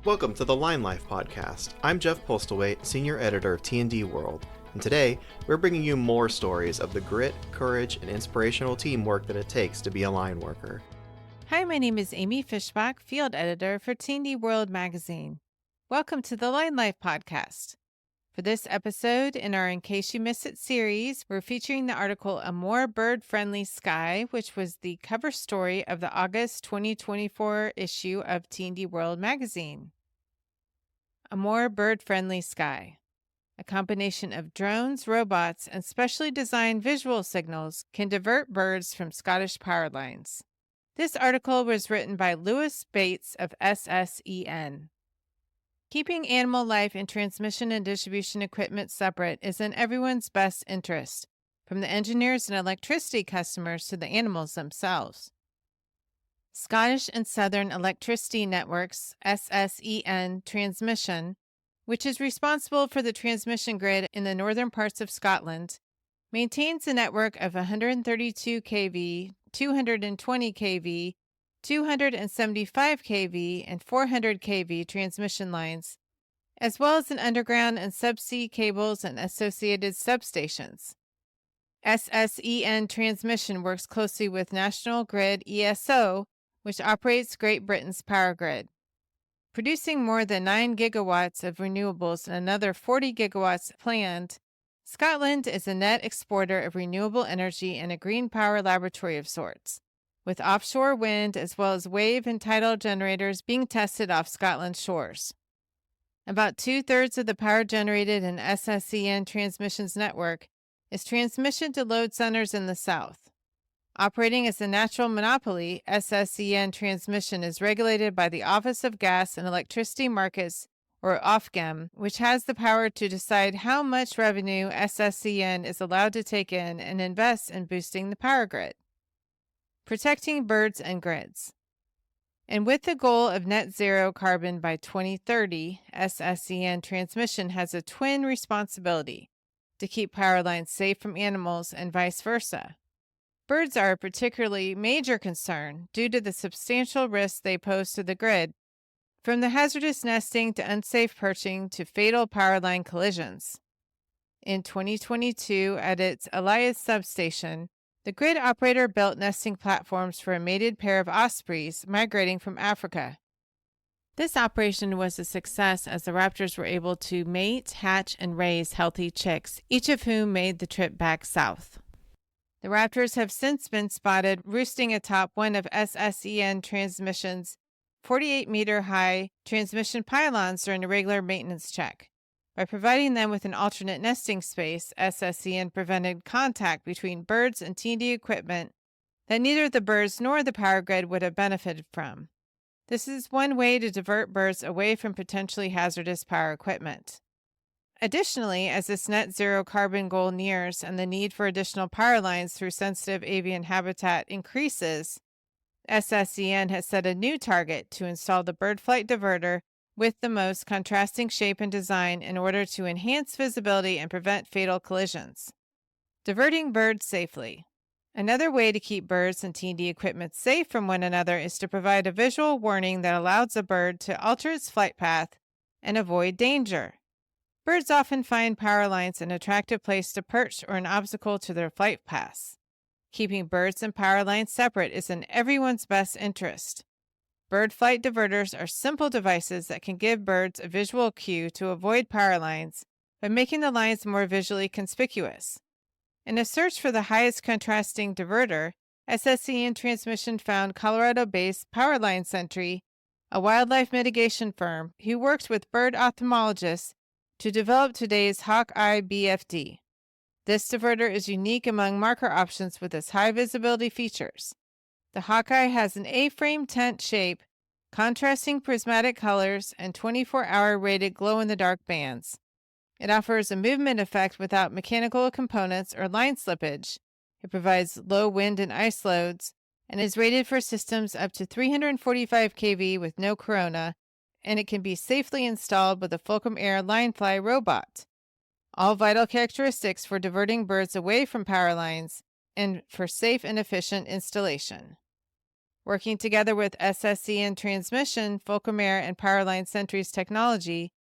Welcome to the Line Life podcast. I'm Jeff Postlethwaite, Senior Editor of T&D World, and today we're bringing you more stories of the grit, courage, and inspirational teamwork that it takes to be a line worker. Hi, my name is Amy Fishbach, Field Editor for T&D World magazine. Welcome to the Line Life podcast. For this episode in our In Case You Missed It series, we're featuring the article A More Bird-Friendly Sky, which was the cover story of the August 2024 issue of T&D World magazine. A More Bird-Friendly Sky. A combination of drones, robots, and specially designed visual signals can divert birds from Scottish power lines. This article was written by Lewis Bates of SSEN. Keeping animal life and transmission and distribution equipment separate is in everyone's best interest, from the engineers and electricity customers to the animals themselves. Scottish and Southern Electricity Networks, SSEN Transmission, which is responsible for the transmission grid in the northern parts of Scotland, maintains a network of 132 kV, 220 kV, 275 kV, and 400 kV transmission lines, as well as an underground and subsea cables and associated substations. SSEN Transmission works closely with National Grid ESO, which operates Great Britain's power grid. Producing more than 9 gigawatts of renewables and another 40 gigawatts planned, Scotland is a net exporter of renewable energy and a green power laboratory of sorts, with offshore wind as well as wave and tidal generators being tested off Scotland's shores. About two-thirds of the power generated in SSEN Transmission's network is transmission to load centers in the south. Operating as a natural monopoly, SSEN Transmission is regulated by the Office of Gas and Electricity Markets, or Ofgem, which has the power to decide how much revenue SSEN is allowed to take in and invest in boosting the power grid. Protecting birds and grids. And with the goal of net zero carbon by 2030, SSEN Transmission has a twin responsibility to keep power lines safe from animals and vice versa. Birds are a particularly major concern due to the substantial risks they pose to the grid, from the hazardous nesting to unsafe perching to fatal power line collisions. In 2022, at its Elias substation, the grid operator built nesting platforms for a mated pair of ospreys migrating from Africa. This operation was a success as the raptors were able to mate, hatch, and raise healthy chicks, each of whom made the trip back south. The raptors have since been spotted roosting atop one of SSEN Transmission's 48-meter-high transmission pylons during a regular maintenance check. By providing them with an alternate nesting space, SSEN prevented contact between birds and T&D equipment that neither the birds nor the power grid would have benefited from. This is one way to divert birds away from potentially hazardous power equipment. Additionally, as this net zero carbon goal nears and the need for additional power lines through sensitive avian habitat increases, SSEN has set a new target to install the bird flight diverter with the most contrasting shape and design in order to enhance visibility and prevent fatal collisions. Diverting birds safely. Another way to keep birds and T&D equipment safe from one another is to provide a visual warning that allows a bird to alter its flight path and avoid danger. Birds often find power lines an attractive place to perch or an obstacle to their flight paths. Keeping birds and power lines separate is in everyone's best interest. Bird flight diverters are simple devices that can give birds a visual cue to avoid power lines by making the lines more visually conspicuous. In a search for the highest contrasting diverter, SSEN Transmission found Colorado-based Powerline Sentry, a wildlife mitigation firm who works with bird ophthalmologists to develop today's Hawkeye BFD. This diverter is unique among marker options with its high visibility features. The Hawkeye has an A-frame tent shape, contrasting prismatic colors, and 24-hour rated glow-in-the-dark bands. It offers a movement effect without mechanical components or line slippage. It provides low wind and ice loads, and is rated for systems up to 345 kV with no corona, and it can be safely installed with a FulcrumAir line-fly robot. All vital characteristics for diverting birds away from power lines and for safe and efficient installation. Working together with SSEN Transmission, FulcrumAir, and Powerline Sentry's technology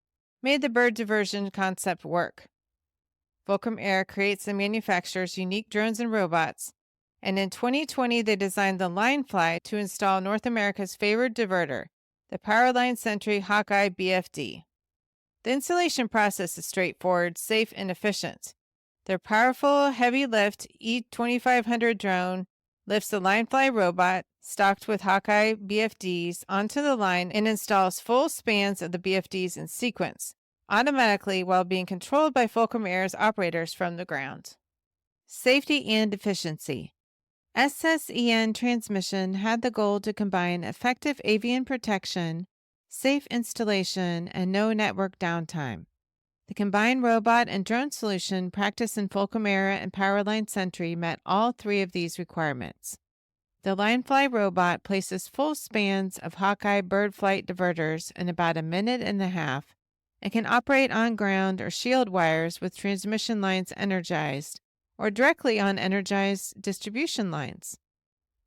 made the bird diversion concept work. FulcrumAir creates and manufactures unique drones and robots, and in 2020 they designed the Linefly to install North America's favored diverter, the Powerline Sentry Hawkeye BFD. The installation process is straightforward, safe, and efficient. Their powerful, heavy-lift E2500 drone lifts the Linefly robot, stocked with Hawkeye BFDs, onto the line and installs full spans of the BFDs in sequence, automatically while being controlled by FulcrumAir's operators from the ground. Safety and efficiency. SSEN Transmission had the goal to combine effective avian protection, safe installation, and no network downtime. The combined robot and drone solution practiced in FulcrumAir and Powerline Sentry met all three of these requirements. The Linefly robot places full spans of Hawkeye bird flight diverters in about a minute and a half and can operate on ground or shield wires with transmission lines energized or directly on energized distribution lines.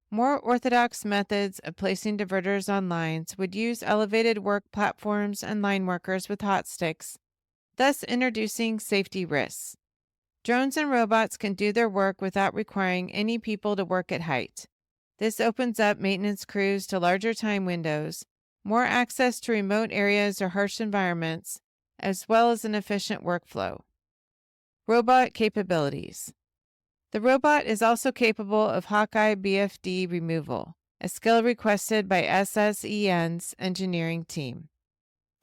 More orthodox methods of placing diverters on lines would use elevated work platforms and line workers with hot sticks, thus introducing safety risks. Drones and robots can do their work without requiring any people to work at height. This opens up maintenance crews to larger time windows, more access to remote areas or harsh environments, as well as an efficient workflow. Robot capabilities. The robot is also capable of Hawkeye BFD removal, a skill requested by SSEN's engineering team.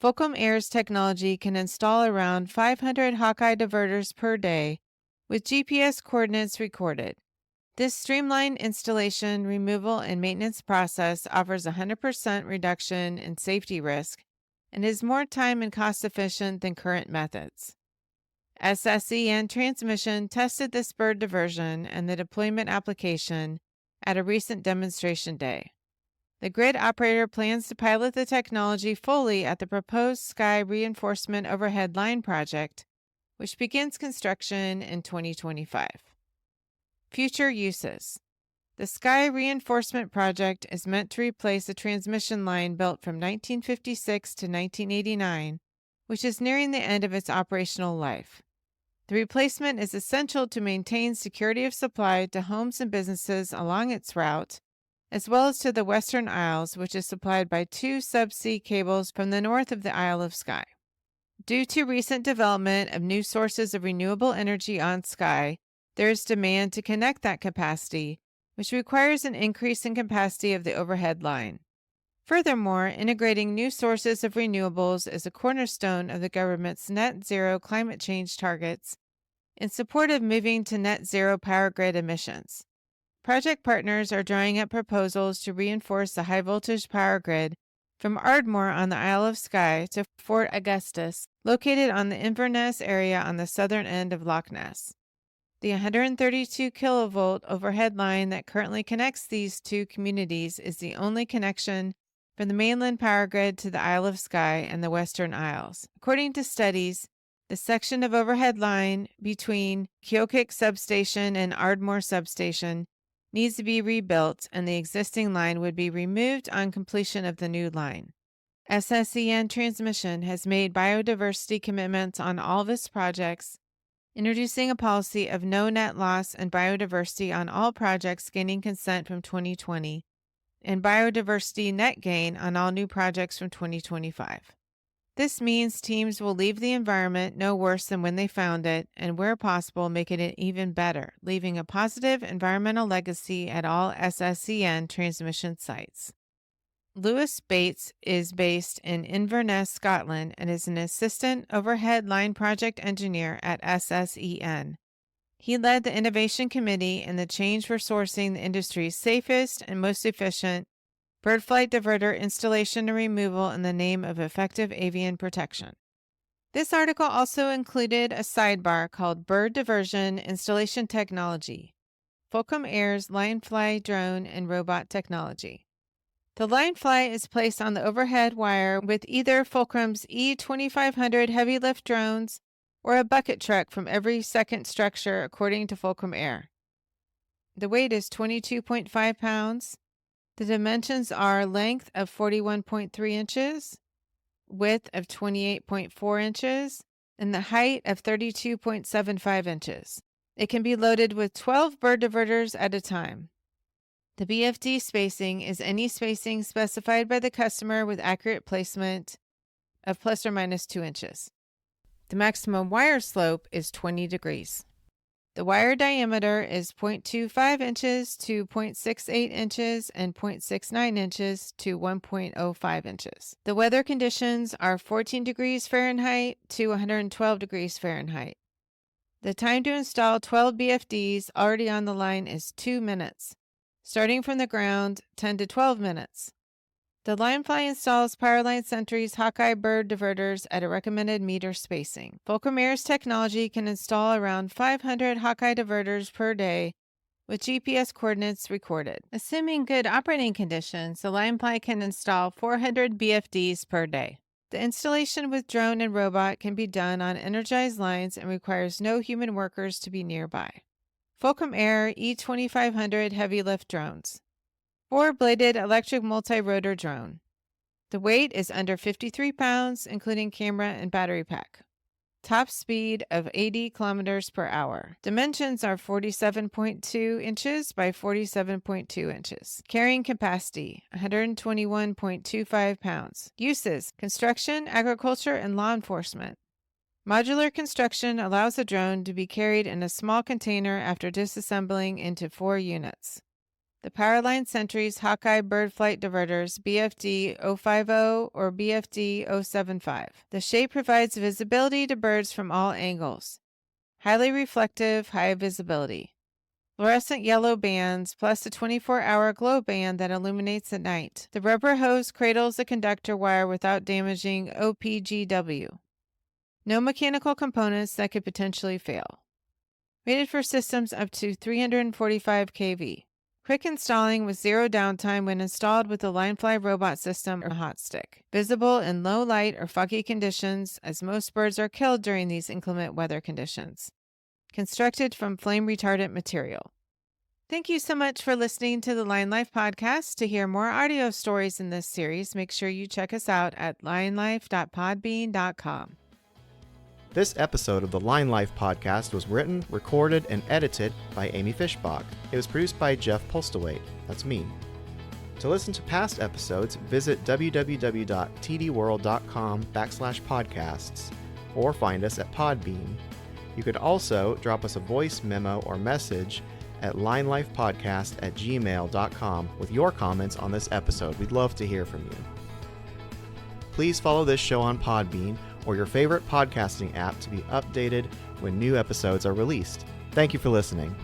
FulcrumAir's technology can install around 500 Hawkeye diverters per day with GPS coordinates recorded. This streamlined installation, removal, and maintenance process offers a 100% reduction in safety risk and is more time and cost efficient than current methods. SSEN Transmission tested this bird diversion and the deployment application at a recent demonstration day. The grid operator plans to pilot the technology fully at the proposed Sky Reinforcement Overhead Line project, which begins construction in 2025. Future uses. The Sky Reinforcement project is meant to replace a transmission line built from 1956 to 1989, which is nearing the end of its operational life. The replacement is essential to maintain security of supply to homes and businesses along its route, as well as to the Western Isles, which is supplied by 2 subsea cables from the north of the Isle of Skye. Due to recent development of new sources of renewable energy on Skye, there is demand to connect that capacity, which requires an increase in capacity of the overhead line. Furthermore, integrating new sources of renewables is a cornerstone of the government's net zero climate change targets in support of moving to net zero power grid emissions. Project partners are drawing up proposals to reinforce the high-voltage power grid from Ardmore on the Isle of Skye to Fort Augustus, located on the Inverness area on the southern end of Loch Ness. The 132 kilovolt overhead line that currently connects these two communities is the only connection from the mainland power grid to the Isle of Skye and the Western Isles. According to studies, the section of overhead line between Keokuk Substation and Ardmore Substation needs to be rebuilt, and the existing line would be removed on completion of the new line. SSEN Transmission has made biodiversity commitments on all of its projects, introducing a policy of no net loss and biodiversity on all projects gaining consent from 2020, and biodiversity net gain on all new projects from 2025. This means teams will leave the environment no worse than when they found it, and where possible, making it even better, leaving a positive environmental legacy at all SSEN transmission sites. Lewis Bates is based in Inverness, Scotland, and is an assistant overhead line project engineer at SSEN. He led the innovation committee in the change for sourcing the industry's safest and most efficient bird flight diverter installation and removal in the name of effective avian protection. This article also included a sidebar called Bird Diversion Installation Technology, FulcrumAir's Linefly drone and robot technology. The Linefly is placed on the overhead wire with either Fulcrum's E2500 heavy lift drones or a bucket truck from every second structure, according to FulcrumAir. The weight is 22.5 pounds. The dimensions are length of 41.3 inches, width of 28.4 inches, and the height of 32.75 inches. It can be loaded with 12 bird diverters at a time. The BFD spacing is any spacing specified by the customer with accurate placement of plus or minus 2 inches. The maximum wire slope is 20 degrees. The wire diameter is 0.25 inches to 0.68 inches and 0.69 inches to 1.05 inches. The weather conditions are 14 degrees Fahrenheit to 112 degrees Fahrenheit. The time to install 12 BFDs already on the line is 2 minutes. Starting from the ground, 10 to 12 minutes. The Linefly installs Powerline Sentry's Hawkeye bird diverters at a recommended meter spacing. FulcrumAir's technology can install around 500 Hawkeye diverters per day with GPS coordinates recorded. Assuming good operating conditions, the Linefly can install 400 BFDs per day. The installation with drone and robot can be done on energized lines and requires no human workers to be nearby. FulcrumAir E2500 heavy lift drones. 4-bladed electric multi-rotor drone. The weight is under 53 pounds, including camera and battery pack. Top speed of 80 kilometers per hour. Dimensions are 47.2 inches by 47.2 inches. Carrying capacity, 121.25 pounds. Uses, construction, agriculture, and law enforcement. Modular construction allows the drone to be carried in a small container after disassembling into 4 units. The Powerline Sentry's Hawkeye Bird Flight Diverters BFD 050 or BFD 075. The shape provides visibility to birds from all angles. Highly reflective, high visibility. Fluorescent yellow bands plus a 24-hour glow band that illuminates at night. The rubber hose cradles the conductor wire without damaging OPGW. No mechanical components that could potentially fail. Rated for systems up to 345 kV. Quick installing with 0 downtime when installed with the Linefly robot system or hot stick. Visible in low light or foggy conditions, as most birds are killed during these inclement weather conditions. Constructed from flame retardant material. Thank you so much for listening to the Line Life podcast. To hear more audio stories in this series, make sure you check us out at linelife.podbean.com. This episode of the Line Life podcast was written, recorded, and edited by Amy Fishbach. It was produced by Jeff Postlewaite. That's me. To listen to past episodes, visit www.tdworld.com/podcasts or find us at Podbean. You could also drop us a voice memo or message at linelifepodcast@gmail.com with your comments on this episode. We'd love to hear from you. Please follow this show on Podbean or your favorite podcasting app to be updated when new episodes are released. Thank you for listening.